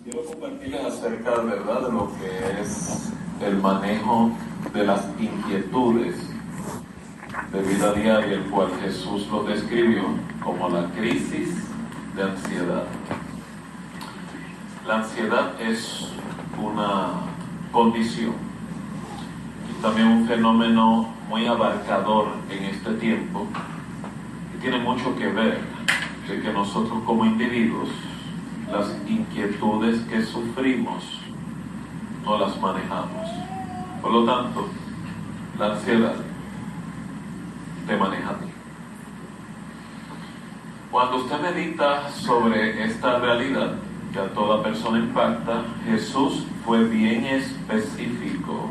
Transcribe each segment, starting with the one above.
Quiero compartirles acerca, ¿verdad?, de lo que es el manejo de las inquietudes de vida diaria, el cual Jesús lo describió como la crisis de ansiedad. La ansiedad es una condición y también un fenómeno muy abarcador en este tiempo, que tiene mucho que ver de que nosotros como individuos, las inquietudes que sufrimos no las manejamos. Por lo tanto, la ansiedad te maneja a ti. Cuando usted medita sobre esta realidad que a toda persona impacta, Jesús fue bien específico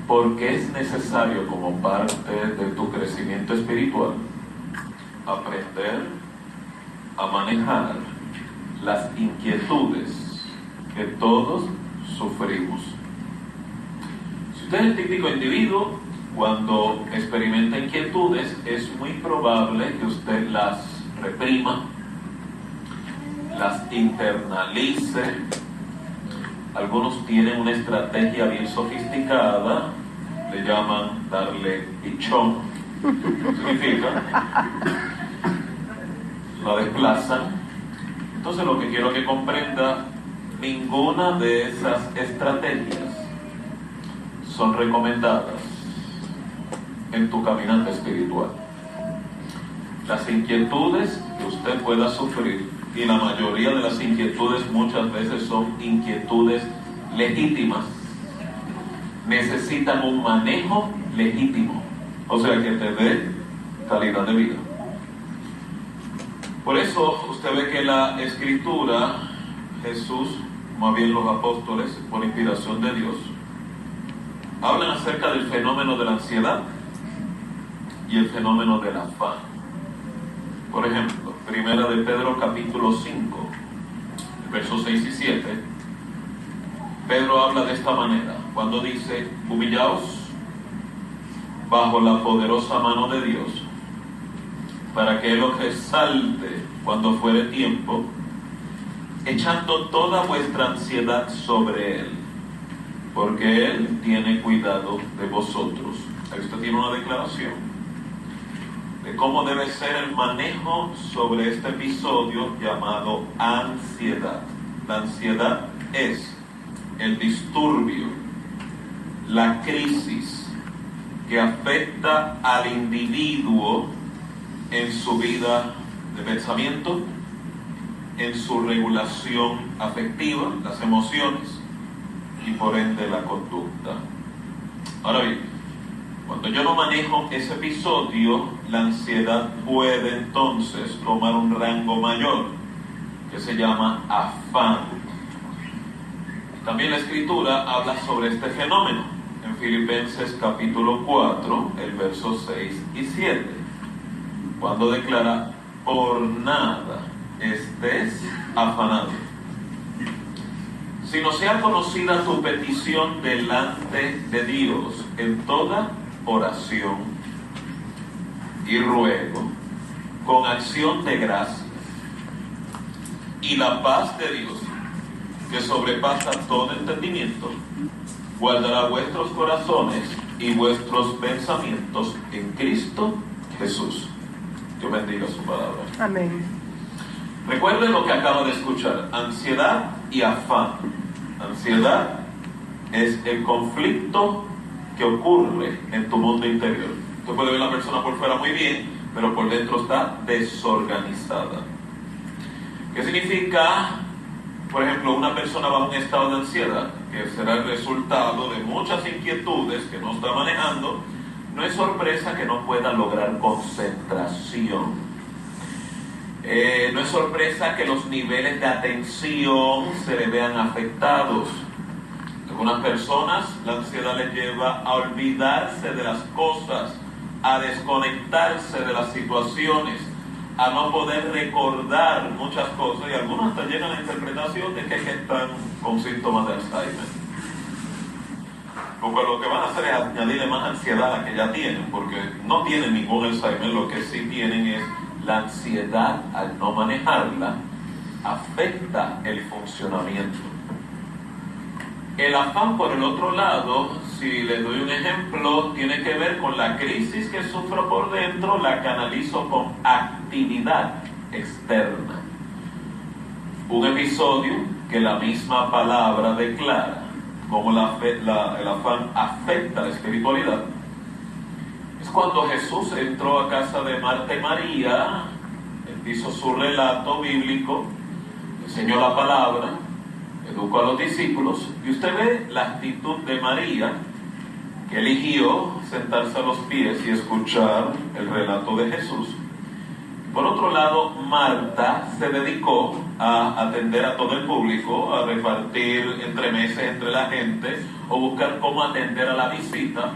porque es necesario, como parte de tu crecimiento espiritual, aprender a manejar las inquietudes que todos sufrimos. Si usted es el típico individuo, cuando experimenta inquietudes, es muy probable que usted las reprima, las internalice. Algunos tienen una estrategia bien sofisticada, le llaman darle pichón. Significa, la desplazan. Entonces lo que quiero que comprenda, ninguna de esas estrategias son recomendadas en tu caminante espiritual. Las inquietudes que usted pueda sufrir, y la mayoría de las inquietudes muchas veces son inquietudes legítimas, necesitan un manejo legítimo, o sea que te dé calidad de vida. Por eso usted ve que la Escritura, Jesús, más bien los apóstoles, por inspiración de Dios, hablan acerca del fenómeno de la ansiedad y el fenómeno del afán. Por ejemplo, Primera de Pedro capítulo 5, versos 6 y 7, Pedro habla de esta manera, cuando dice: humillaos bajo la poderosa mano de Dios, para que Él os exalte cuando fuere tiempo, echando toda vuestra ansiedad sobre Él, porque Él tiene cuidado de vosotros. Ahí usted tiene una declaración de cómo debe ser el manejo sobre este episodio llamado ansiedad. La ansiedad es el disturbio, la crisis que afecta al individuo en su vida de pensamiento, en su regulación afectiva, las emociones, y por ende la conducta. Ahora bien, cuando yo no manejo ese episodio, la ansiedad puede entonces tomar un rango mayor, que se llama afán. También la Escritura habla sobre este fenómeno en Filipenses capítulo 4, el verso 6 y 7, cuando declara: por nada estés afanado, sino sea conocida tu petición delante de Dios en toda oración y ruego, con acción de gracias, y la paz de Dios, que sobrepasa todo entendimiento, guardará vuestros corazones y vuestros pensamientos en Cristo Jesús. Dios bendiga su palabra. Amén. Recuerden lo que acaba de escuchar: ansiedad y afán. Ansiedad es el conflicto que ocurre en tu mundo interior. Usted puede ver a la persona por fuera muy bien, pero por dentro está desorganizada. ¿Qué significa, por ejemplo, una persona bajo un estado de ansiedad, que será el resultado de muchas inquietudes que no está manejando? No es sorpresa que no pueda lograr concentración. No es sorpresa que los niveles de atención se le vean afectados. Algunas personas, la ansiedad les lleva a olvidarse de las cosas, a desconectarse de las situaciones, a no poder recordar muchas cosas, y algunos hasta llegan a la interpretación de que están con síntomas de Alzheimer. Porque lo que van a hacer es añadirle más ansiedad a la que ya tienen, porque no tienen ningún Alzheimer. Lo que sí tienen es la ansiedad, al no manejarla, afecta el funcionamiento. El afán, por el otro lado, si les doy un ejemplo, tiene que ver con la crisis que sufro por dentro, la canalizo con actividad externa. Un episodio que la misma palabra declara cómo el afán afecta la espiritualidad es cuando Jesús entró a casa de Marta y María, hizo su relato bíblico, enseñó la palabra, educó a los discípulos, y usted ve la actitud de María, que eligió sentarse a los pies y escuchar el relato de Jesús. Por otro lado, Marta se dedicó a atender a todo el público, a repartir entremeses entre la gente, o buscar cómo atender a la visita,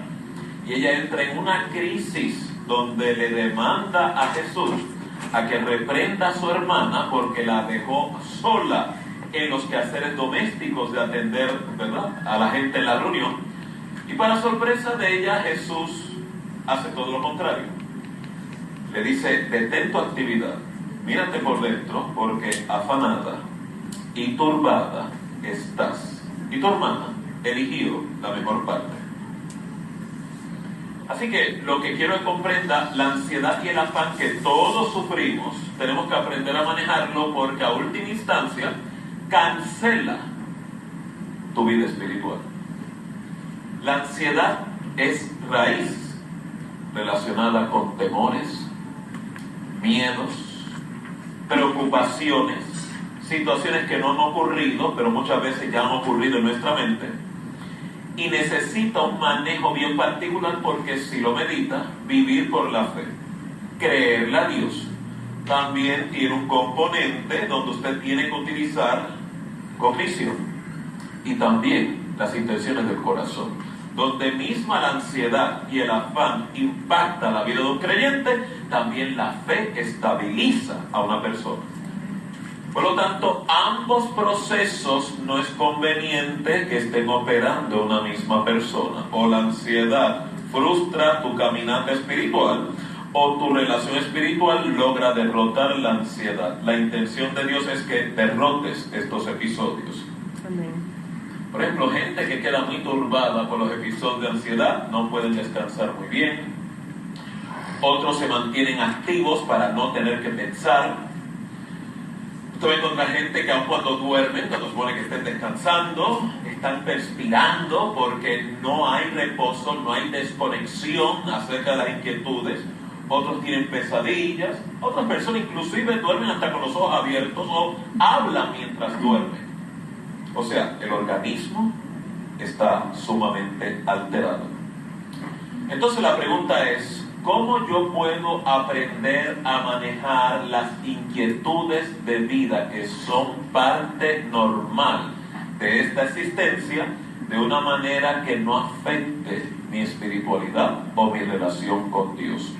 y ella entra en una crisis donde le demanda a Jesús a que reprenda a su hermana porque la dejó sola en los quehaceres domésticos de atender, ¿verdad?, a la gente en la reunión. Y para sorpresa de ella, Jesús hace todo lo contrario. Le dice: detén tu actividad, mírate por dentro, porque afanada y turbada estás, y tu hermana eligió la mejor parte. Así que lo que quiero es que comprenda la ansiedad y el afán que todos sufrimos. Tenemos que aprender a manejarlo, porque a última instancia cancela tu vida espiritual. La ansiedad es raíz relacionada con temores, miedos, preocupaciones, situaciones que no han ocurrido, pero muchas veces ya han ocurrido en nuestra mente, y necesita un manejo bien particular, porque si lo medita, vivir por la fe, creerle a Dios, también tiene un componente donde usted tiene que utilizar cognición y también las intenciones del corazón. Donde misma la ansiedad y el afán impacta la vida de un creyente, también la fe estabiliza a una persona. Por lo tanto, ambos procesos no es conveniente que estén operando una misma persona. O la ansiedad frustra tu caminata espiritual, o tu relación espiritual logra derrotar la ansiedad. La intención de Dios es que derrotes estos episodios. Amén. Por ejemplo, gente que queda muy turbada por los episodios de ansiedad no pueden descansar muy bien. Otros se mantienen activos para no tener que pensar. Usted va a encontrar gente que aun cuando duermen, cuando supone que estén descansando, están perspirando porque no hay reposo, no hay desconexión acerca de las inquietudes. Otros tienen pesadillas. Otras personas inclusive duermen hasta con los ojos abiertos o hablan mientras duermen. O sea, el organismo está sumamente alterado. Entonces la pregunta es: ¿cómo yo puedo aprender a manejar las inquietudes de vida que son parte normal de esta existencia de una manera que no afecte mi espiritualidad o mi relación con Dios?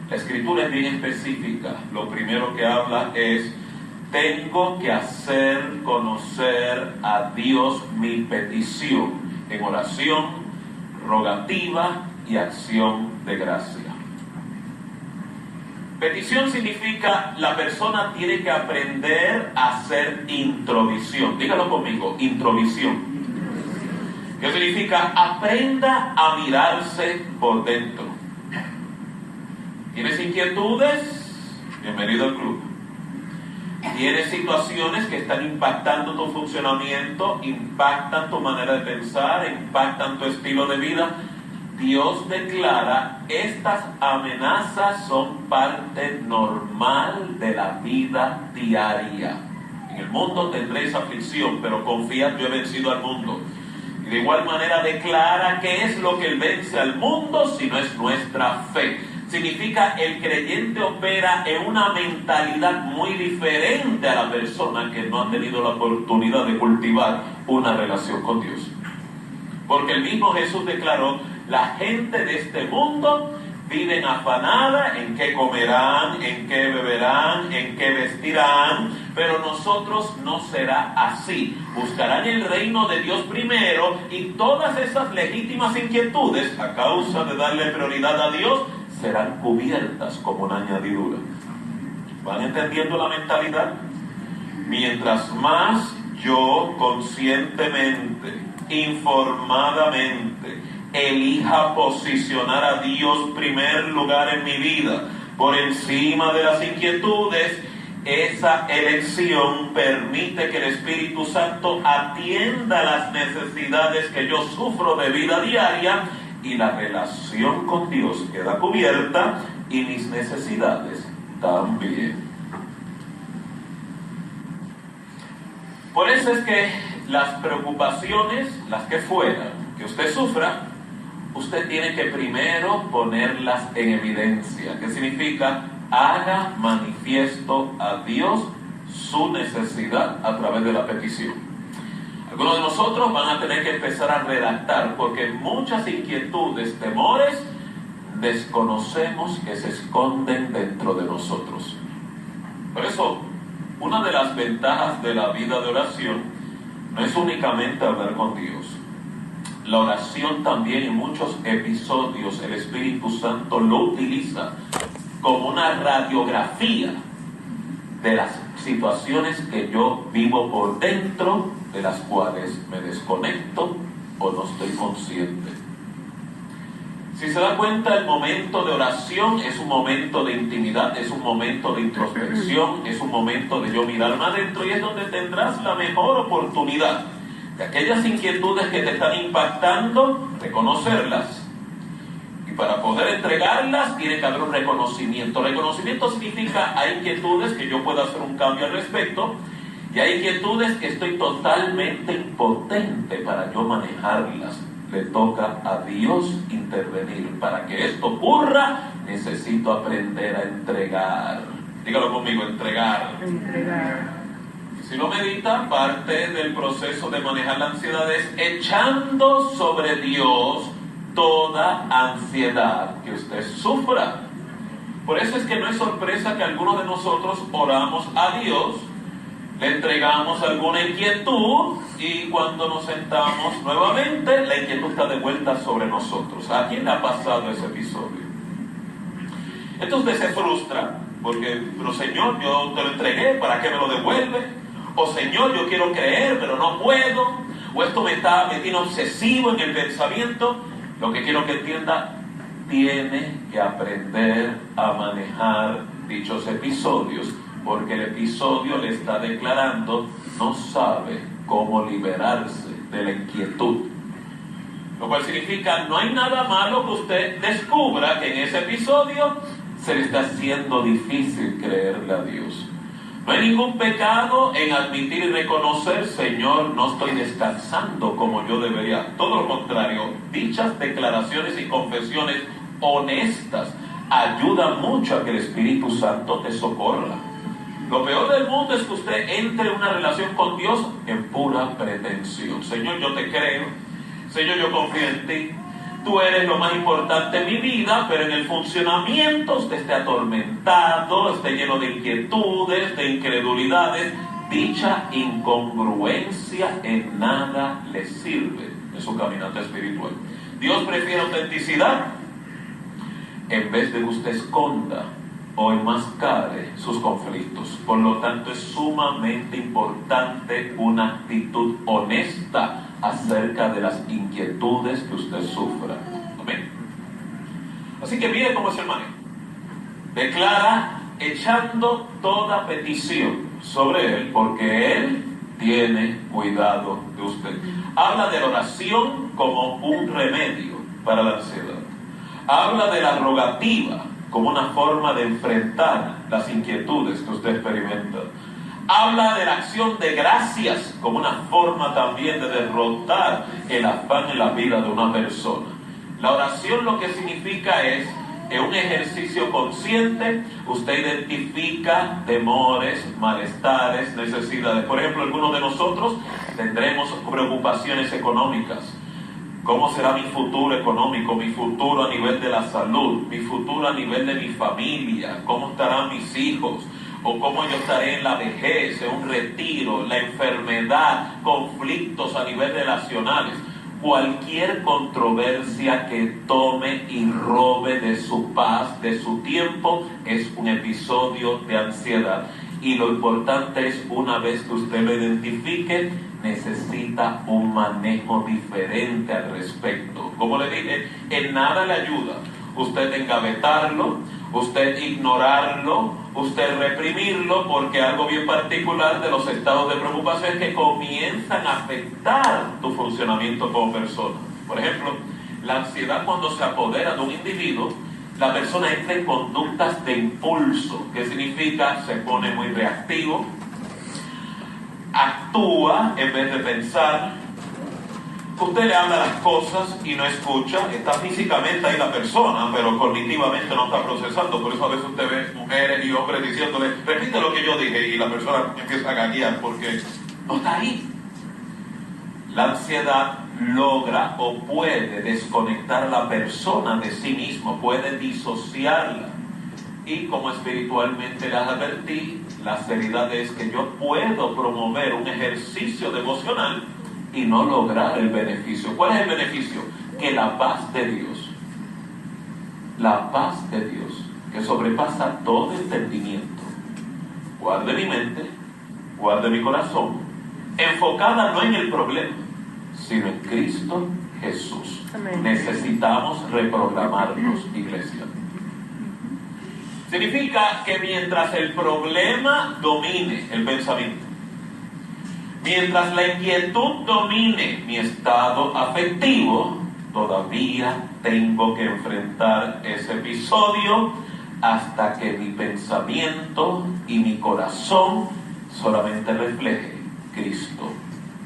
La Escritura es bien específica. Lo primero que habla es: tengo que hacer conocer a Dios mi petición en oración, rogativa y acción de gracia. Petición significa la persona tiene que aprender a hacer introvisión. Dígalo conmigo: introvisión. ¿Qué significa? Aprenda a mirarse por dentro. ¿Tienes inquietudes? Bienvenido al club. ¿Tienes situaciones que están impactando tu funcionamiento, impactan tu manera de pensar, impactan tu estilo de vida? Dios declara: estas amenazas son parte normal de la vida diaria. En el mundo tendréis aflicción, pero confiad, yo he vencido al mundo. Y de igual manera declara: ¿qué es lo que vence al mundo si no es nuestra fe? Significa, el creyente opera en una mentalidad muy diferente a la persona que no ha tenido la oportunidad de cultivar una relación con Dios. Porque el mismo Jesús declaró: la gente de este mundo viven afanada en qué comerán, en qué beberán, en qué vestirán, pero nosotros no será así. Buscarán el reino de Dios primero, y todas esas legítimas inquietudes, a causa de darle prioridad a Dios, serán cubiertas como una añadidura. ¿Van entendiendo la mentalidad? Mientras más yo conscientemente, informadamente, elija posicionar a Dios primer lugar en mi vida, por encima de las inquietudes, esa elección permite que el Espíritu Santo atienda las necesidades que yo sufro de vida diaria y la relación con Dios queda cubierta y mis necesidades también. Por eso es que las preocupaciones, las que fueran, que usted sufra, usted tiene que primero ponerlas en evidencia. ¿Qué significa? Haga manifiesto a Dios su necesidad a través de la petición. Algunos de nosotros van a tener que empezar a redactar, porque muchas inquietudes, temores, desconocemos que se esconden dentro de nosotros. Por eso, una de las ventajas de la vida de oración no es únicamente hablar con Dios. La oración también en muchos episodios el Espíritu Santo lo utiliza como una radiografía de las situaciones que yo vivo por dentro, de las cuales me desconecto o no estoy consciente. Si se da cuenta, el momento de oración es un momento de intimidad, es un momento de introspección, es un momento de yo mirarme adentro, y es donde tendrás la mejor oportunidad de aquellas inquietudes que te están impactando, reconocerlas. Y para poder entregarlas tiene que haber un reconocimiento. Reconocimiento significa hay inquietudes que yo puedo hacer un cambio al respecto, y hay inquietudes que estoy totalmente impotente para yo manejarlas. Le toca a Dios intervenir. Para que esto ocurra, necesito aprender a entregar. Dígalo conmigo, entregar. Y si lo medita, parte del proceso de manejar la ansiedad es echando sobre Dios toda ansiedad que usted sufra. Por eso es que no es sorpresa que algunos de nosotros oramos a Dios, le entregamos alguna inquietud, y cuando nos sentamos nuevamente, la inquietud está de vuelta sobre nosotros. ¿A quién le ha pasado ese episodio? Entonces usted se frustra, porque, pero Señor, yo te lo entregué, ¿para qué me lo devuelve? O Señor, yo quiero creer, pero no puedo. O esto me tiene obsesivo en el pensamiento. Lo que quiero que entienda, tiene que aprender a manejar dichos episodios, porque el episodio le está declarando no sabe cómo liberarse de la inquietud. Lo cual significa, no hay nada malo que usted descubra que en ese episodio se le está haciendo difícil creerle a Dios. No hay ningún pecado en admitir y reconocer, Señor, no estoy descansando como yo debería. Todo lo contrario, dichas declaraciones y confesiones honestas ayudan mucho a que el Espíritu Santo te socorra. Lo peor del mundo es que usted entre en una relación con Dios en pura pretensión. Señor, yo te creo. Señor, yo confío en ti. Tú eres lo más importante en mi vida, pero en el funcionamiento usted esté atormentado, esté lleno de inquietudes, de incredulidades. Dicha incongruencia en nada le sirve en su caminata espiritual. Dios prefiere autenticidad en vez de que usted esconda o enmascare sus conflictos. Por lo tanto, es sumamente importante una actitud honesta acerca de las inquietudes que usted sufra. Amén. Así que mire cómo es el manejo. Declara echando toda petición sobre Él, porque Él tiene cuidado de usted. Habla de la oración como un remedio para la ansiedad. Habla de la rogativa como una forma de enfrentar las inquietudes que usted experimenta. Habla de la acción de gracias como una forma también de derrotar el afán en la vida de una persona. La oración lo que significa es, en un ejercicio consciente, usted identifica temores, malestares, necesidades. Por ejemplo, algunos de nosotros tendremos preocupaciones económicas. ¿Cómo será mi futuro económico? Mi futuro a nivel de la salud, mi futuro a nivel de mi familia, cómo estarán mis hijos, o cómo yo estaré en la vejez, en un retiro, la enfermedad, conflictos a nivel relacionales. Cualquier controversia que tome y robe de su paz, de su tiempo, es un episodio de ansiedad. Y lo importante es, una vez que usted lo identifique, necesita un manejo diferente al respecto. Como le dije, en nada le ayuda usted engavetarlo, usted ignorarlo, usted reprimirlo, porque algo bien particular de los estados de preocupación es que comienzan a afectar tu funcionamiento como persona. Por ejemplo, la ansiedad, cuando se apodera de un individuo, la persona entra en conductas de impulso, que significa se pone muy reactivo, actúa en vez de pensar. Usted le habla las cosas y no escucha, está físicamente ahí la persona, pero cognitivamente no está procesando. Por eso a veces usted ve mujeres y hombres diciéndole, repite lo que yo dije, y la persona empieza a gaguear porque no está ahí. La ansiedad logra o puede desconectar a la persona de sí mismo, puede disociarla. Y como espiritualmente les advertí, la seriedad es que yo puedo promover un ejercicio devocional y no lograr el beneficio. ¿Cuál es el beneficio? Que la paz de Dios, que sobrepasa todo entendimiento, guarde mi mente, guarde mi corazón, enfocada no en el problema, sino en Cristo Jesús. Amén. Necesitamos reprogramarnos, iglesia. Significa que mientras el problema domine el pensamiento, mientras la inquietud domine mi estado afectivo, todavía tengo que enfrentar ese episodio hasta que mi pensamiento y mi corazón solamente refleje Cristo.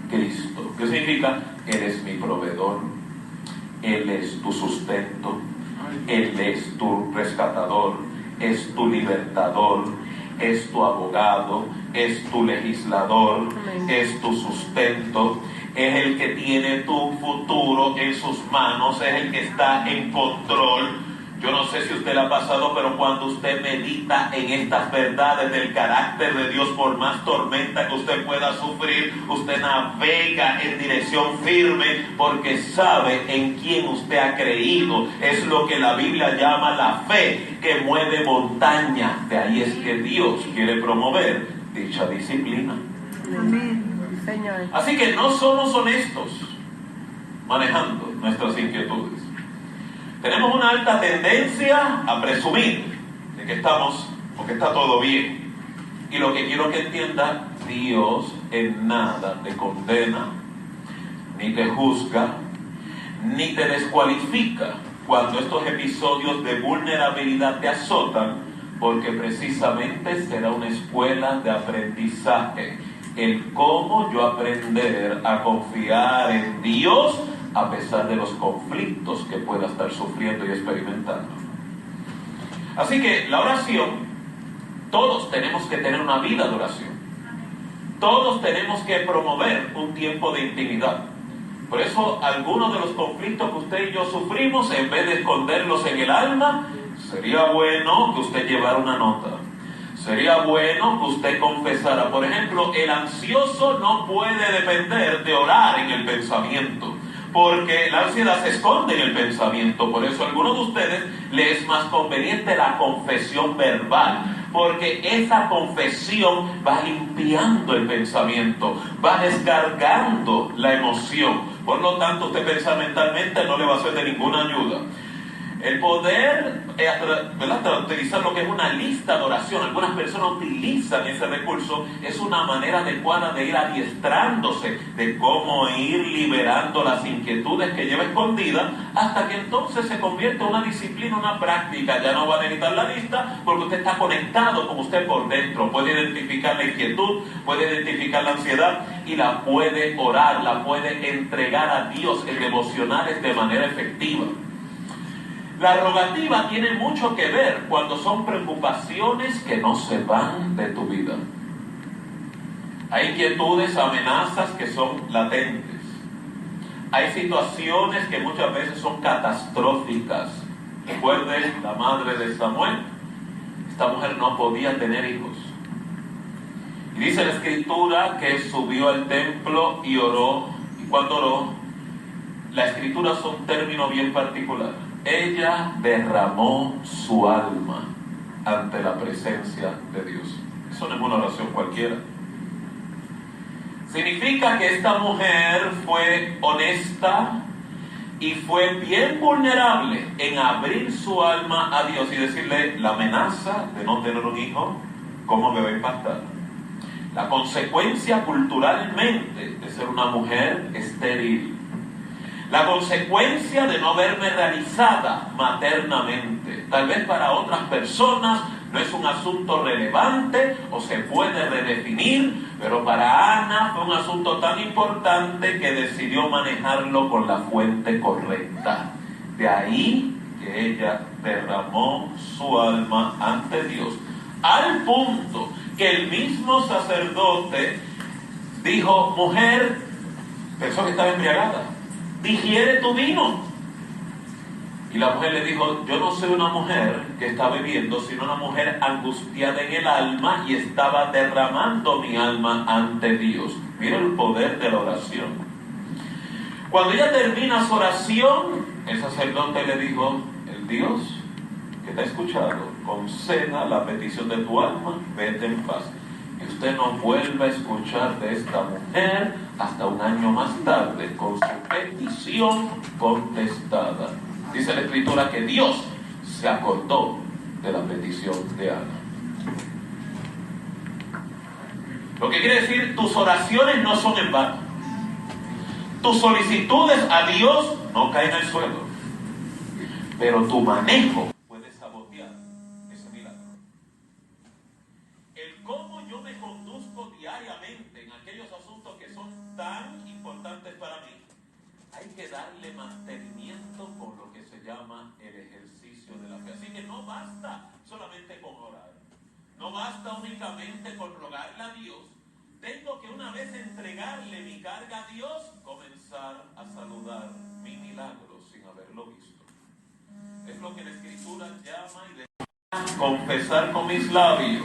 Cristo. ¿Qué significa? Él es mi proveedor, Él es tu sustento, Él es tu rescatador, es tu libertador, es tu abogado, es tu legislador, es tu sustento, es el que tiene tu futuro en sus manos, es el que está en control. Yo no sé si usted le ha pasado, pero cuando usted medita en estas verdades del carácter de Dios, por más tormenta que usted pueda sufrir, usted navega en dirección firme porque sabe en quién usted ha creído. Es lo que la Biblia llama la fe que mueve montaña. De ahí es que Dios quiere promover dicha disciplina. Amén, Señor. Así que no somos honestos manejando nuestras inquietudes. Tenemos una alta tendencia a presumir de que estamos, o que está todo bien. Y lo que quiero que entienda, Dios en nada te condena, ni te juzga, ni te descualifica cuando estos episodios de vulnerabilidad te azotan, porque precisamente será una escuela de aprendizaje. El cómo yo aprender a confiar en Dios a pesar de los conflictos que pueda estar sufriendo y experimentando. Así que la oración, todos tenemos que tener una vida de oración. Todos tenemos que promover un tiempo de intimidad. Por eso algunos de los conflictos que usted y yo sufrimos, en vez de esconderlos en el alma, sería bueno que usted llevara una nota. Sería bueno que usted confesara. Por ejemplo, el ansioso no puede depender de orar en el pensamiento, porque la ansiedad se esconde en el pensamiento. Por eso a algunos de ustedes les es más conveniente la confesión verbal, porque esa confesión va limpiando el pensamiento, va descargando la emoción. Por lo tanto, usted pensar mentalmente no le va a ser de ninguna ayuda. El poder, utilizar lo que es una lista de oración, algunas personas utilizan ese recurso, es una manera adecuada de ir adiestrándose de cómo ir liberando las inquietudes que lleva escondidas, hasta que entonces se convierte en una disciplina, una práctica. Ya no va a necesitar la lista porque usted está conectado con usted por dentro, puede identificar la inquietud, puede identificar la ansiedad y la puede orar, la puede entregar a Dios en devocionales de manera efectiva. La rogativa tiene mucho que ver cuando son preocupaciones que no se van de tu vida. Hay inquietudes, amenazas que son latentes. Hay situaciones que muchas veces son catastróficas. Recuerden la madre de Samuel. Esta mujer no podía tener hijos. Y dice la Escritura que subió al templo y oró. Y cuando oró, la Escritura es un término bien particular. Ella derramó su alma ante la presencia de Dios. Eso Eso no es una oración cualquiera. Significa que esta mujer fue honesta y fue bien vulnerable en abrir su alma a Dios y decirle: la amenaza de no tener un hijo, ¿cómo me va a impactar? La consecuencia culturalmente de ser una mujer estéril. La consecuencia de no verme realizada maternamente. Tal vez para otras personas no es un asunto relevante o se puede redefinir, pero para Ana fue un asunto tan importante que decidió manejarlo con la fuente correcta. De ahí que ella derramó su alma ante Dios, al punto que el mismo sacerdote dijo: mujer, pensó que estaba embriagada, digiere tu vino. Y la mujer le dijo: yo no soy una mujer que está bebiendo, sino una mujer angustiada en el alma, y estaba derramando mi alma ante Dios. Mira el poder de la oración. Cuando ella termina su oración, el sacerdote le dijo: el Dios que te ha escuchado conceda la petición de tu alma, vete en paz. Y usted no vuelva a escuchar de esta mujer hasta un año más tarde, con su petición contestada. Dice la Escritura que Dios se acordó de la petición de Ana. Lo que quiere decir, tus oraciones no son en vano. Tus solicitudes a Dios no caen al suelo. Pero tu manejo puede sabotear ese milagro. El cómo yo me conduzco diariamente en aquellos asuntos que son tan importantes para mí, hay que darle mantenimiento con lo que se llama el ejercicio de la fe. Así que no basta solamente con orar, no basta únicamente con rogarle a Dios. Tengo que, una vez entregarle mi carga a Dios, comenzar a saludar mi milagro sin haberlo visto. Es lo que la Escritura llama y declara confesar con mis labios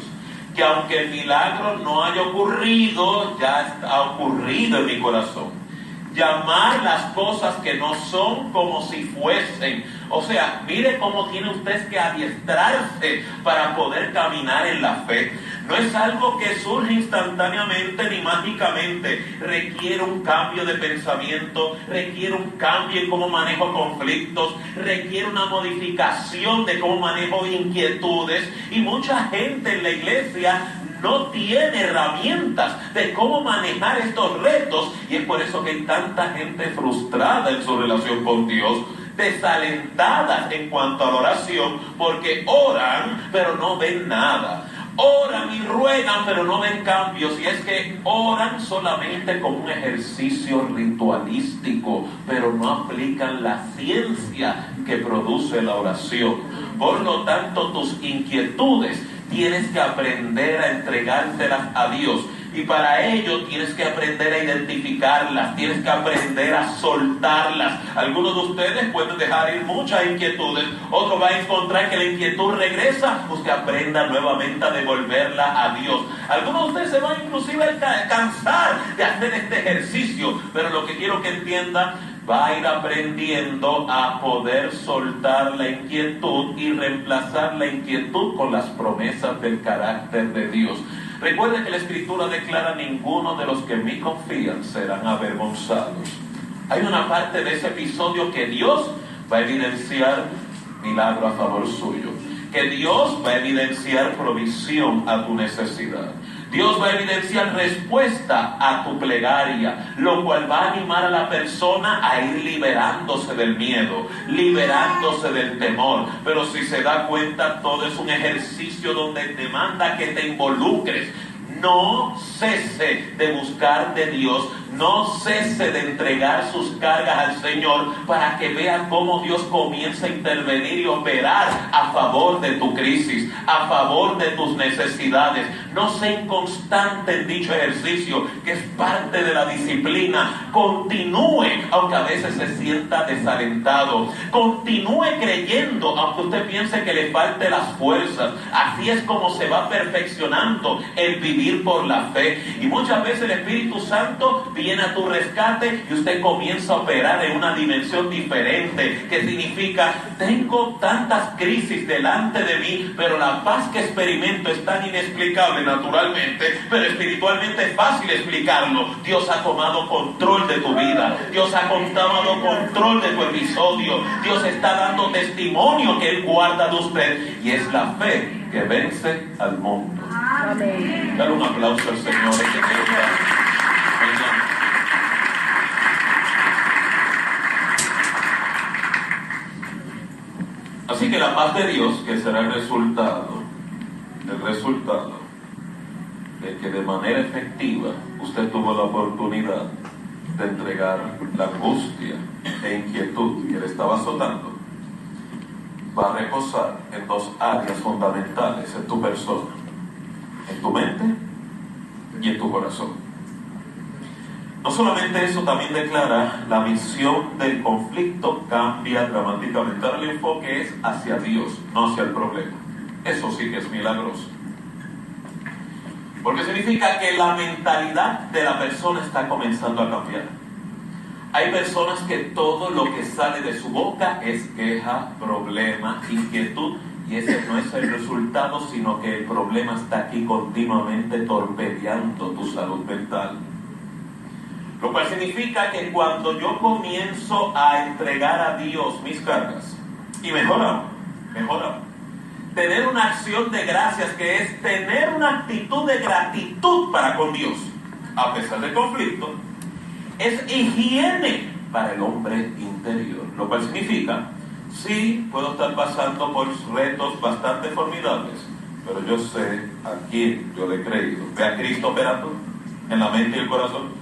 que aunque el milagro no haya ocurrido, ya ha ocurrido en mi corazón. Llamar las cosas que no son como si fuesen. O sea, mire cómo tiene usted que adiestrarse para poder caminar en la fe. No es algo que surge instantáneamente ni mágicamente. Requiere un cambio de pensamiento, requiere un cambio en cómo manejo conflictos, requiere una modificación de cómo manejo inquietudes. Y mucha gente en la iglesia no tiene herramientas de cómo manejar estos retos, y es por eso que hay tanta gente frustrada en su relación con Dios, desalentadas en cuanto a la oración, porque oran pero no ven nada. Oran y ruegan pero no ven cambios, y es que oran solamente como un ejercicio ritualístico, pero no aplican la ciencia que produce la oración. Por lo tanto, tus inquietudes tienes que aprender a entregárselas a Dios, y para ello tienes que aprender a identificarlas, tienes que aprender a soltarlas. Algunos de ustedes pueden dejar ir muchas inquietudes, otros van a encontrar que la inquietud regresa, usted aprenda nuevamente a devolverla a Dios. Algunos de ustedes se van inclusive a cansar de hacer este ejercicio, pero lo que quiero que entiendan, va a ir aprendiendo a poder soltar la inquietud y reemplazar la inquietud con las promesas del carácter de Dios. Recuerden que la Escritura declara: ninguno de los que en mí confían serán avergonzados. Hay una parte de ese episodio que Dios va a evidenciar milagro a favor suyo, que Dios va a evidenciar provisión a tu necesidad. Dios va a evidenciar respuesta a tu plegaria, lo cual va a animar a la persona a ir liberándose del miedo, liberándose del temor. Pero si se da cuenta, todo es un ejercicio donde demanda que te involucres. No cese de buscar de Dios, no cese de entregar sus cargas al Señor, para que veas cómo Dios comienza a intervenir y operar a favor de tu crisis, a favor de tus necesidades. No sea inconstante en dicho ejercicio, que es parte de la disciplina. Continúe, aunque a veces se sienta desalentado. Continúe creyendo, aunque usted piense que le falte las fuerzas. Así es como se va perfeccionando el vivir por la fe. Y muchas veces el Espíritu Santo viene a tu rescate y usted comienza a operar en una dimensión diferente, que significa: tengo tantas crisis delante de mí, pero la paz que experimento es tan inexplicable naturalmente, pero espiritualmente es fácil explicarlo. Dios ha tomado control de tu vida. Dios ha tomado control de tu episodio. Dios está dando testimonio que Él guarda de usted. Y es la fe que vence al mundo. Amén. Dale un aplauso al Señor. Así que la paz de Dios, que será el resultado de que de manera efectiva usted tuvo la oportunidad de entregar la angustia e inquietud que le estaba azotando, va a reposar en dos áreas fundamentales en tu persona, en tu mente y en tu corazón. No solamente eso, también declara la visión del conflicto cambia dramáticamente. Ahora el enfoque es hacia Dios, no hacia el problema. Eso sí que es milagroso. Porque significa que la mentalidad de la persona está comenzando a cambiar. Hay personas que todo lo que sale de su boca es queja, problema, inquietud, y ese no es el resultado, sino que el problema está aquí continuamente torpedeando tu salud mental. Lo cual significa que cuando yo comienzo a entregar a Dios mis cargas, y mejor aún, tener una acción de gracias, que es tener una actitud de gratitud para con Dios, a pesar del conflicto, es higiene para el hombre interior. Lo cual significa, sí, puedo estar pasando por retos bastante formidables, pero yo sé a quién yo le he creído. Ve a Cristo operando en la mente y el corazón.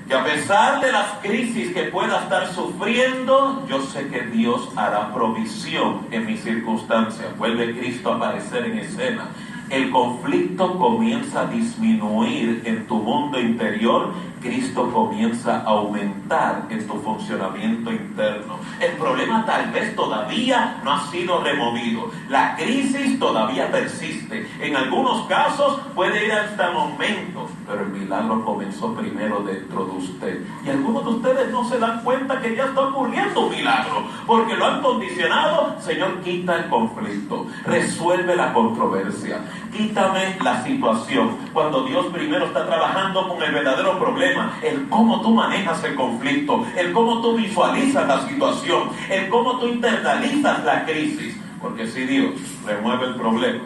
Que a pesar de las crisis que pueda estar sufriendo, yo sé que Dios hará provisión en mis circunstancias. Vuelve Cristo a aparecer en escena. El conflicto comienza a disminuir en tu mundo interior. Cristo comienza a aumentar en tu funcionamiento interno. El problema tal vez todavía no ha sido removido. La crisis todavía persiste. En algunos casos puede ir hasta el momento, pero el milagro comenzó primero dentro de usted. Y algunos de ustedes no se dan cuenta que ya está ocurriendo un milagro, porque lo han condicionado. Señor, quita el conflicto, resuelve la controversia, quítame la situación. Cuando Dios primero está trabajando con el verdadero problema, el cómo tú manejas el conflicto, el cómo tú visualizas la situación, el cómo tú internalizas la crisis. Porque si Dios remueve el problema,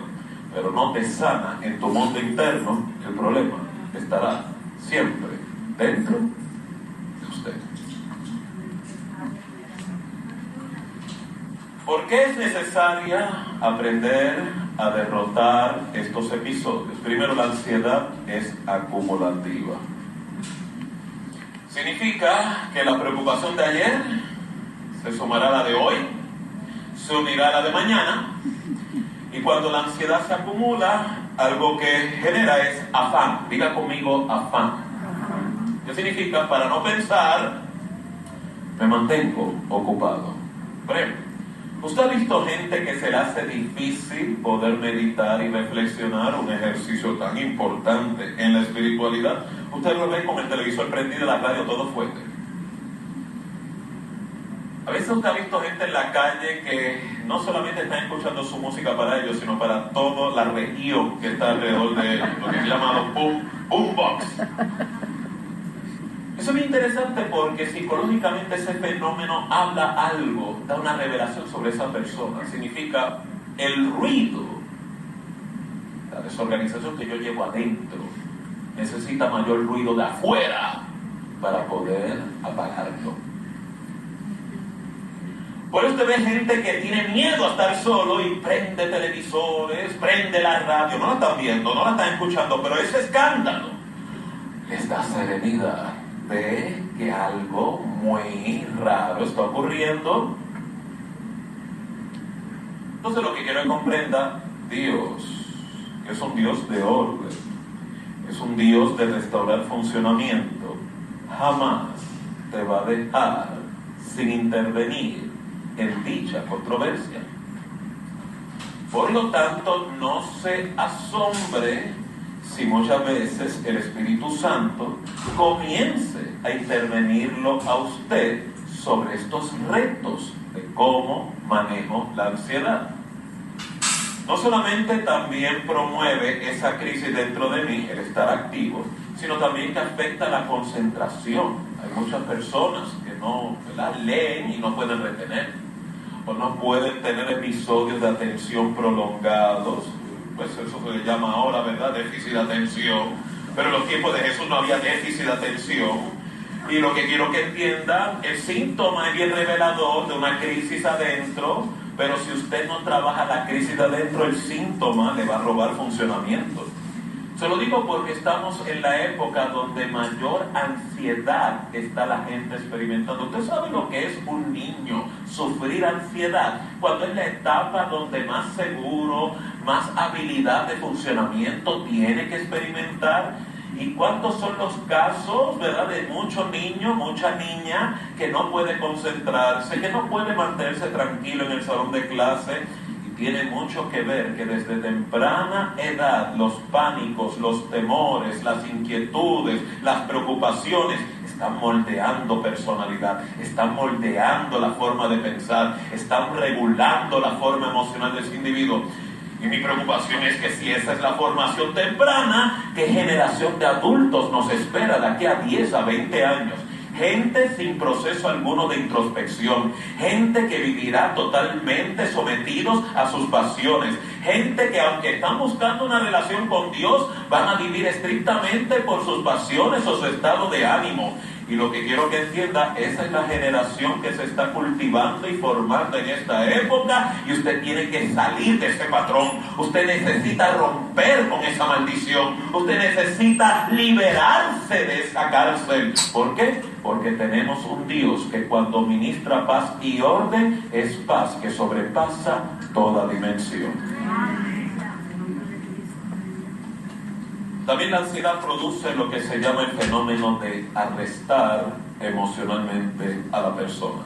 pero no te sana en tu mundo interno, el problema estará siempre dentro de usted. ¿Por qué es necesaria aprender a derrotar estos episodios? Primero, la ansiedad es acumulativa. Significa que la preocupación de ayer se sumará a la de hoy, se unirá a la de mañana, y cuando la ansiedad se acumula, algo que genera es afán. Diga conmigo, afán. ¿Qué significa? Para no pensar, me mantengo ocupado. Por ejemplo, ¿usted ha visto gente que se le hace difícil poder meditar y reflexionar, un ejercicio tan importante en la espiritualidad? Usted lo ve con el televisor prendido, la radio todo fuerte. A veces usted ha visto gente en la calle que no solamente están escuchando su música para ellos, sino para toda la región que está alrededor de ellos, lo que es llamado boombox. Eso es muy interesante porque psicológicamente ese fenómeno habla algo, da una revelación sobre esa persona. Significa el ruido, la desorganización que yo llevo adentro, necesita mayor ruido de afuera para poder apagarlo. Por eso usted ve gente que tiene miedo a estar solo y prende televisores, prende la radio, no la están viendo, no la están escuchando, pero ese escándalo les da serenidad. Ve que algo muy raro está ocurriendo. Entonces lo que quiero que comprenda, Dios, que es un Dios de orden, es un Dios de restaurar funcionamiento, jamás te va a dejar sin intervenir en dicha controversia. Por lo tanto, no se asombre si muchas veces el Espíritu Santo comience a intervenirlo a usted sobre estos retos de cómo manejo la ansiedad. no solamente también promueve esa crisis dentro de mí, el estar activo, sino también que afecta la concentración. Hay muchas personas que no, ¿verdad?, leen y no pueden retener, o no pueden tener episodios de atención prolongados. Pues eso se le llama ahora, ¿verdad?, déficit de atención. Pero en los tiempos de Jesús no había déficit de atención. Y lo que quiero que entiendan, el síntoma es bien revelador de una crisis adentro, pero si usted no trabaja la crisis de adentro, el síntoma le va a robar funcionamiento. Se lo digo porque estamos en la época donde mayor ansiedad está la gente experimentando. ¿Usted sabe lo que es un niño sufrir ansiedad? Cuando es la etapa donde más seguro, más habilidad de funcionamiento tiene que experimentar. ¿Y cuántos son los casos, verdad, de muchos niños, mucha niña que no puede concentrarse, que no puede mantenerse tranquilo en el salón de clase? Y tiene mucho que ver que desde temprana edad los pánicos, los temores, las inquietudes, las preocupaciones están moldeando personalidad, están moldeando la forma de pensar, están regulando la forma emocional de ese individuo. Y mi preocupación es que si esa es la formación temprana, ¿qué generación de adultos nos espera de aquí a 10 a 20 años? Gente sin proceso alguno de introspección, gente que vivirá totalmente sometidos a sus pasiones, gente que aunque están buscando una relación con Dios, van a vivir estrictamente por sus pasiones o su estado de ánimo. Y lo que quiero que entienda, esa es la generación que se está cultivando y formando en esta época, y usted tiene que salir de ese patrón. Usted necesita romper con esa maldición. Usted necesita liberarse de esa cárcel. ¿Por qué? Porque tenemos un Dios que cuando ministra paz y orden, es paz que sobrepasa toda dimensión. También la ansiedad produce lo que se llama el fenómeno de arrestar emocionalmente a la persona.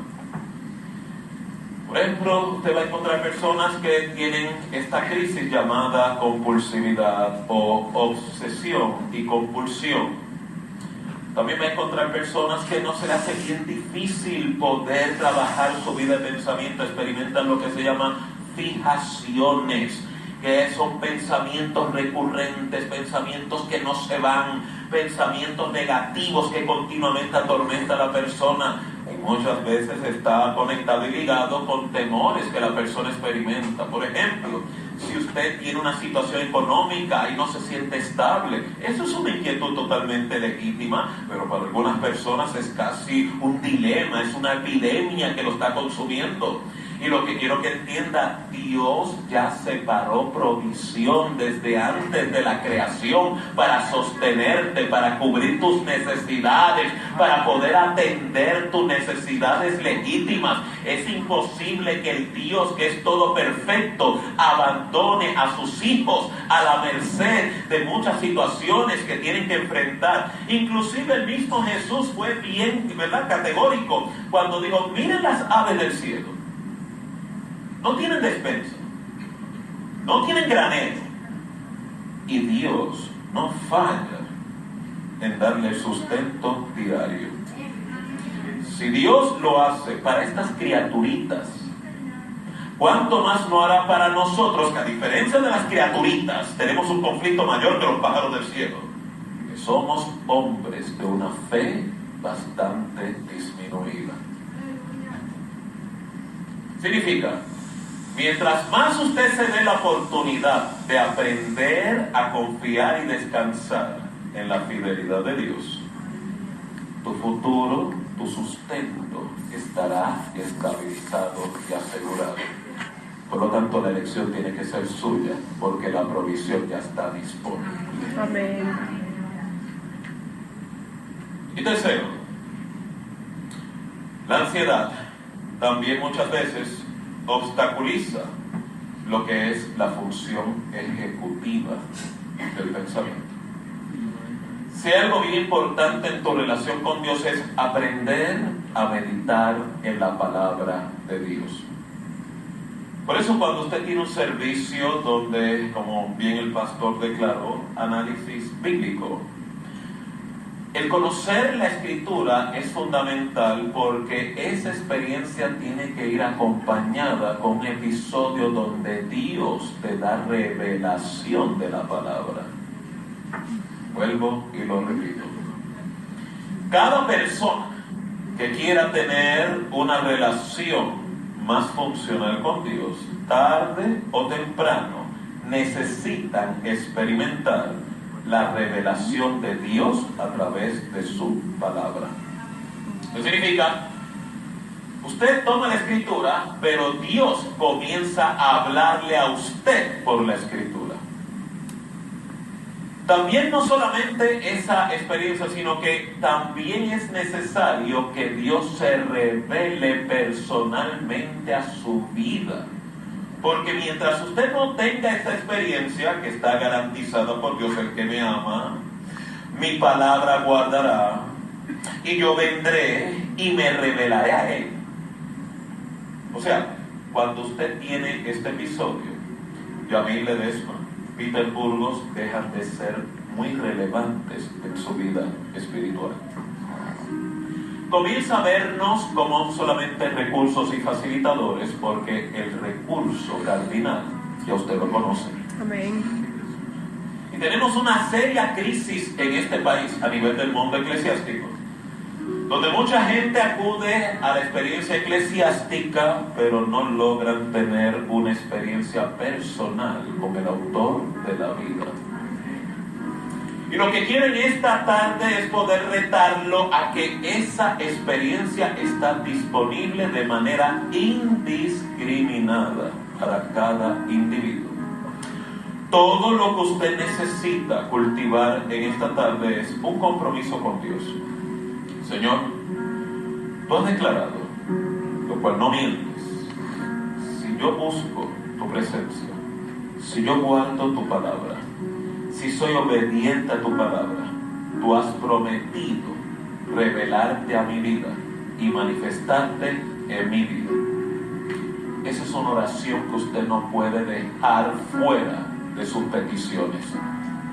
Por ejemplo, usted va a encontrar personas que tienen esta crisis llamada compulsividad o obsesión y compulsión. También va a encontrar personas que no se les hace bien difícil poder trabajar su vida de pensamiento, experimentan lo que se llama fijaciones, que son pensamientos recurrentes, pensamientos que no se van, pensamientos negativos que continuamente atormentan a la persona. Y muchas veces está conectado y ligado con temores que la persona experimenta. Por ejemplo, si usted tiene una situación económica y no se siente estable, eso es una inquietud totalmente legítima, pero para algunas personas es casi un dilema, es una epidemia que lo está consumiendo. Y lo que quiero que entienda, Dios ya separó provisión desde antes de la creación para sostenerte, para cubrir tus necesidades, para poder atender tus necesidades legítimas. Es imposible que el Dios que es todo perfecto abandone a sus hijos a la merced de muchas situaciones que tienen que enfrentar. Inclusive el mismo Jesús fue bien, ¿verdad?, categórico cuando dijo, miren las aves del cielo. No tienen despensa, no tienen granero, y Dios no falla en darle sustento diario. Si Dios lo hace para estas criaturitas, ¿cuánto más no hará para nosotros, que a diferencia de las criaturitas tenemos un conflicto mayor que los pájaros del cielo? Que somos hombres de una fe bastante disminuida. Significa, mientras más usted se dé la oportunidad de aprender a confiar y descansar en la fidelidad de Dios, tu futuro, tu sustento estará estabilizado y asegurado. Por lo tanto, la elección tiene que ser suya, porque la provisión ya está disponible. Amén. Y tercero, la ansiedad también muchas veces obstaculiza lo que es la función ejecutiva del pensamiento. Si algo bien importante en tu relación con Dios es aprender a meditar en la palabra de Dios. Por eso cuando usted tiene un servicio donde, como bien el pastor declaró, análisis bíblico, El conocer la Escritura es fundamental porque esa experiencia tiene que ir acompañada con un episodio donde Dios te da revelación de la palabra. Vuelvo y lo repito. Cada persona que quiera tener una relación más funcional con Dios, tarde o temprano, necesitan experimentar la revelación de Dios a través de su palabra. ¿Qué significa? Usted toma la Escritura, pero Dios comienza a hablarle a usted por la Escritura. También no solamente esa experiencia, sino que también es necesario que Dios se revele personalmente a su vida. Porque mientras usted no tenga esa experiencia, que está garantizada por Dios, el que me ama, mi palabra guardará, y yo vendré y me revelaré a él. O sea, cuando usted tiene este episodio, Yamil Ledesma, Peter Burgos, dejan de ser muy relevantes en su vida espiritual. Comienza a vernos como solamente recursos y facilitadores, porque el recurso cardinal ya usted lo conoce. Amén. Y tenemos una seria crisis en este país a nivel del mundo eclesiástico, donde mucha gente acude a la experiencia eclesiástica, pero no logran tener una experiencia personal con el autor de la vida. Y lo que quieren esta tarde es poder retarlo a que esa experiencia está disponible de manera indiscriminada para cada individuo. Todo lo que usted necesita cultivar en esta tarde es un compromiso con Dios. Señor, tú has declarado, lo cual no mientes, si yo busco tu presencia, si yo guardo tu palabra, si soy obediente a tu palabra, tú has prometido revelarte a mi vida y manifestarte en mi vida. Esa es una oración que usted no puede dejar fuera de sus peticiones.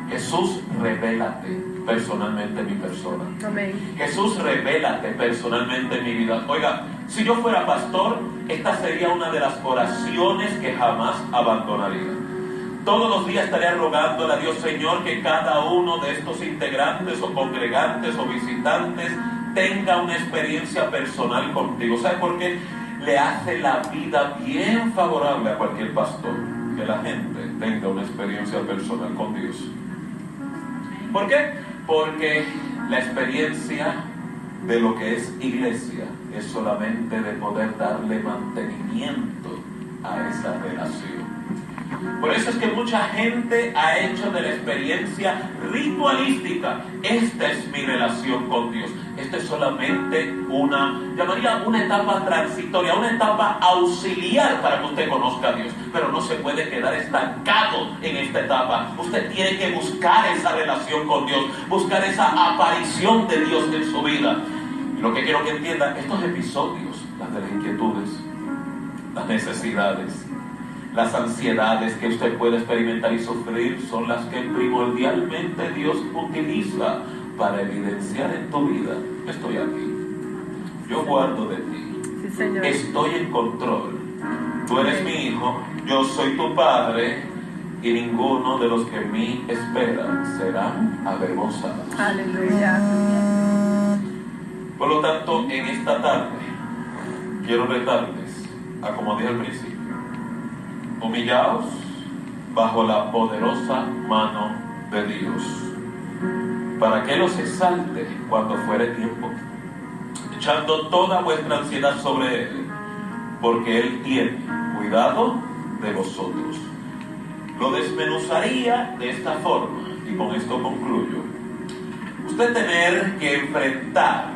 Jesús, revélate personalmente en mi persona. Amén. Jesús, revélate personalmente en mi vida. Oiga, si yo fuera pastor, esta sería una de las oraciones que jamás abandonaría. Todos los días estaría rogándole a Dios, Señor, que cada uno de estos integrantes o congregantes o visitantes tenga una experiencia personal contigo. ¿Sabe por qué? Le hace la vida bien favorable a cualquier pastor que la gente tenga una experiencia personal con Dios. ¿Por qué? Porque la experiencia de lo que es iglesia es solamente de poder darle mantenimiento a esa relación. Por eso es que mucha gente ha hecho de la experiencia ritualística. Esta es mi relación con Dios. Esta es solamente llamaría una etapa transitoria, una etapa auxiliar para que usted conozca a Dios. Pero no se puede quedar estancado en esta etapa. Usted tiene que buscar esa relación con Dios, buscar esa aparición de Dios en su vida. Y lo que quiero que entiendan, estos episodios, las de las inquietudes, las necesidades, las ansiedades que usted puede experimentar y sufrir, son las que primordialmente Dios utiliza para evidenciar en tu vida: estoy aquí, yo guardo de ti, Sí, Señor. estoy en control, tú eres mi hijo, yo soy tu padre, y ninguno de los que en mí esperan serán avergonzados. Aleluya. Por lo tanto, en esta tarde quiero retarles a, como dije al principio, humillaos bajo la poderosa mano de Dios, para que Él os exalte cuando fuere tiempo, echando toda vuestra ansiedad sobre Él, porque Él tiene cuidado de vosotros. Lo desmenuzaría de esta forma, y con esto concluyo. Usted tener que enfrentar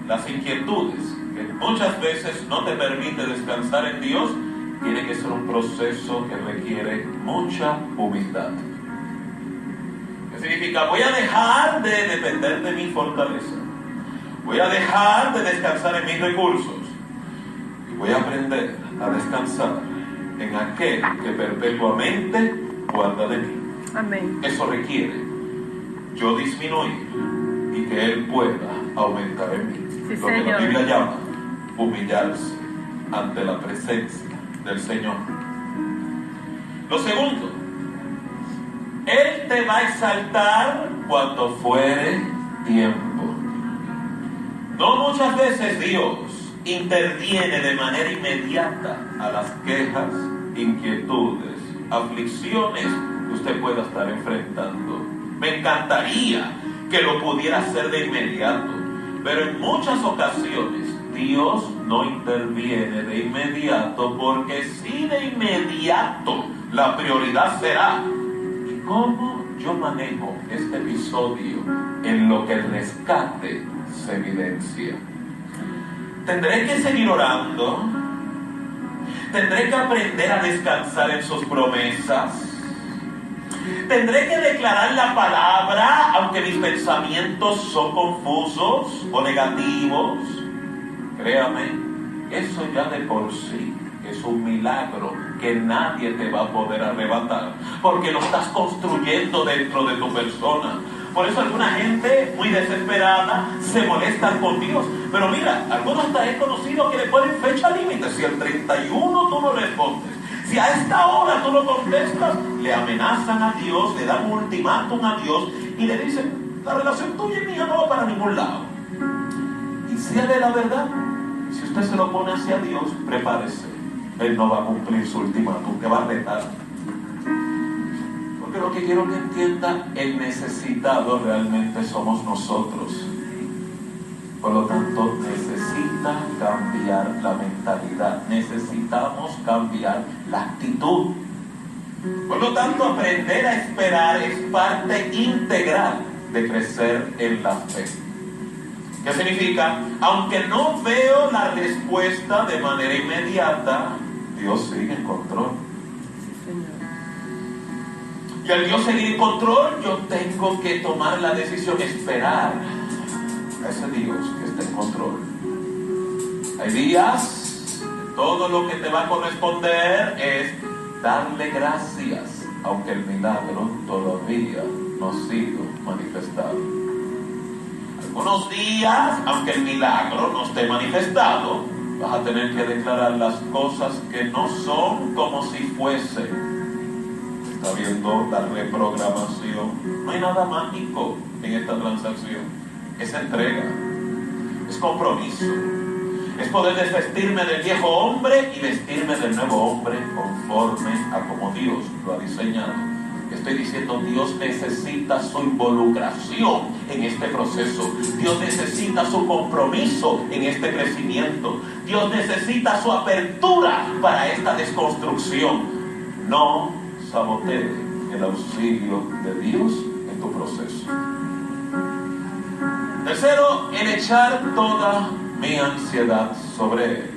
las inquietudes que muchas veces no te permite descansar en Dios, tiene que ser un proceso que requiere mucha humildad. ¿Qué significa? Voy a dejar de depender de mi fortaleza. Voy a dejar de descansar en mis recursos. Y voy a aprender a descansar en aquel que perpetuamente guarda de mí. Amén. Eso requiere yo disminuir y que Él pueda aumentar en mí. Sí, Lo que la Señor. Biblia llama humillarse ante la presencia del Señor. Lo segundo, Él te va a exaltar cuando fuere tiempo. No muchas veces Dios interviene de manera inmediata a las quejas, inquietudes, aflicciones que usted pueda estar enfrentando. Me encantaría que lo pudiera hacer de inmediato, pero en muchas ocasiones Dios no interviene de inmediato, porque si de inmediato la prioridad será ¿y cómo yo manejo este episodio en lo que el rescate se evidencia? Tendré que seguir orando, tendré que aprender a descansar en sus promesas, tendré que declarar la palabra aunque mis pensamientos son confusos o negativos. Créame, eso ya de por sí es un milagro que nadie te va a poder arrebatar, porque lo estás construyendo dentro de tu persona. Por eso alguna gente muy desesperada se molesta con Dios. Pero mira, algunos hasta he conocido que le ponen fecha límite. Si el 31 tú no respondes, si a esta hora tú no contestas, le amenazan a Dios, le dan un ultimátum a Dios y le dicen, la relación tuya y mía no va para ningún lado. Y si él es la verdad, si usted se lo pone hacia Dios, prepárese. Él no va a cumplir su ultimátum, te va a retar. Porque lo que quiero que entienda, el necesitado realmente somos nosotros. Por lo tanto, necesita cambiar la mentalidad. Necesitamos cambiar la actitud. Por lo tanto, aprender a esperar es parte integral de crecer en la fe. ¿Qué significa? Aunque no veo la respuesta de manera inmediata, Dios sigue en control. Y al Dios seguir en control, yo tengo que tomar la decisión, esperar a ese Dios que está en control. Hay días, todo lo que te va a corresponder es darle gracias, aunque el milagro todavía no ha sido manifestado. Algunos días, aunque el milagro no esté manifestado, vas a tener que declarar las cosas que no son como si fuesen. Está viendo la reprogramación. No hay nada mágico en esta transacción. Es entrega, es compromiso, es poder desvestirme del viejo hombre y vestirme del nuevo hombre conforme a como Dios lo ha diseñado. Estoy diciendo, Dios necesita su involucración en este proceso. Dios necesita su compromiso en este crecimiento. Dios necesita su apertura para esta desconstrucción. No sabotee el auxilio de Dios en tu proceso. Tercero, el echar toda mi ansiedad sobre Él,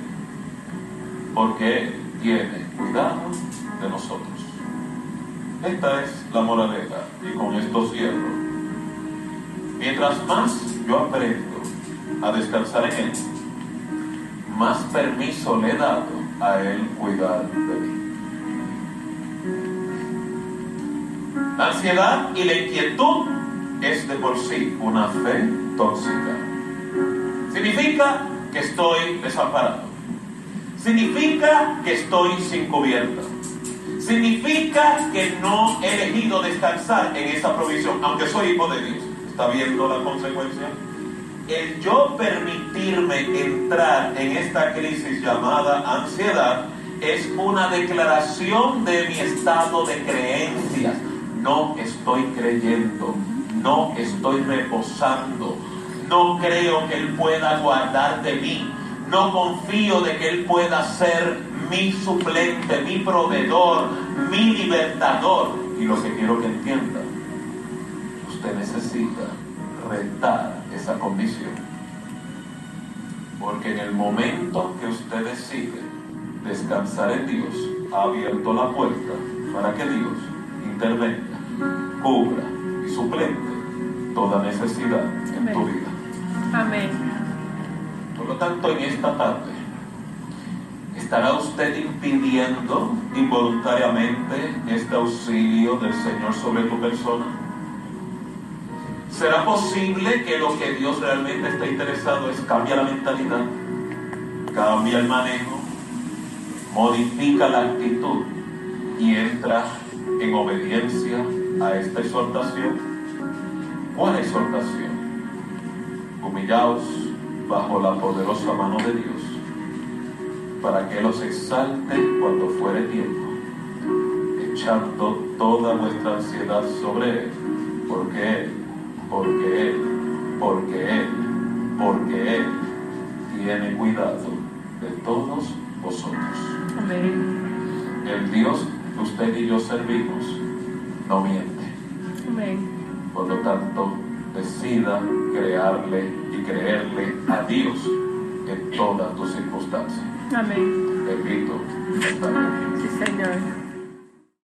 porque Él tiene cuidado de nosotros. Esta es la moraleja, y con esto cierro. Mientras más yo aprendo a descansar en Él, más permiso le he dado a Él cuidar de mí. La ansiedad y la inquietud es de por sí una fe tóxica. Significa que estoy desamparado. Significa que estoy sin cubierta. Significa que no he elegido descansar en esa provisión, aunque soy hijo de Dios. ¿Está viendo la consecuencia? El yo permitirme entrar en esta crisis llamada ansiedad es una declaración de mi estado de creencias. No estoy creyendo, no estoy reposando, no creo que Él pueda guardar de mí, no confío de que Él pueda ser mi suplente, mi proveedor, mi libertador. Y lo que quiero que entienda, usted necesita retar esa condición, porque en el momento que usted decide descansar en Dios, ha abierto la puerta para que Dios intervenga, cubra y suplente toda necesidad en tu vida. Amén. Por lo tanto, en esta tarde, ¿estará usted impidiendo involuntariamente este auxilio del Señor sobre tu persona? ¿Será posible que lo que Dios realmente está interesado es cambia la mentalidad, cambia el manejo, modifica la actitud y entra en obediencia a esta exhortación? ¿Cuál exhortación? Humillaos bajo la poderosa mano de Dios, para que Él os exalte cuando fuere tiempo, echando toda vuestra ansiedad sobre Él, porque Él tiene cuidado de todos vosotros. Amén. El Dios que usted y yo servimos no miente. Amén. Por lo tanto, decida creerle a Dios en todas tus circunstancias. Amén. Te invito a estar bien. Sí, Señor.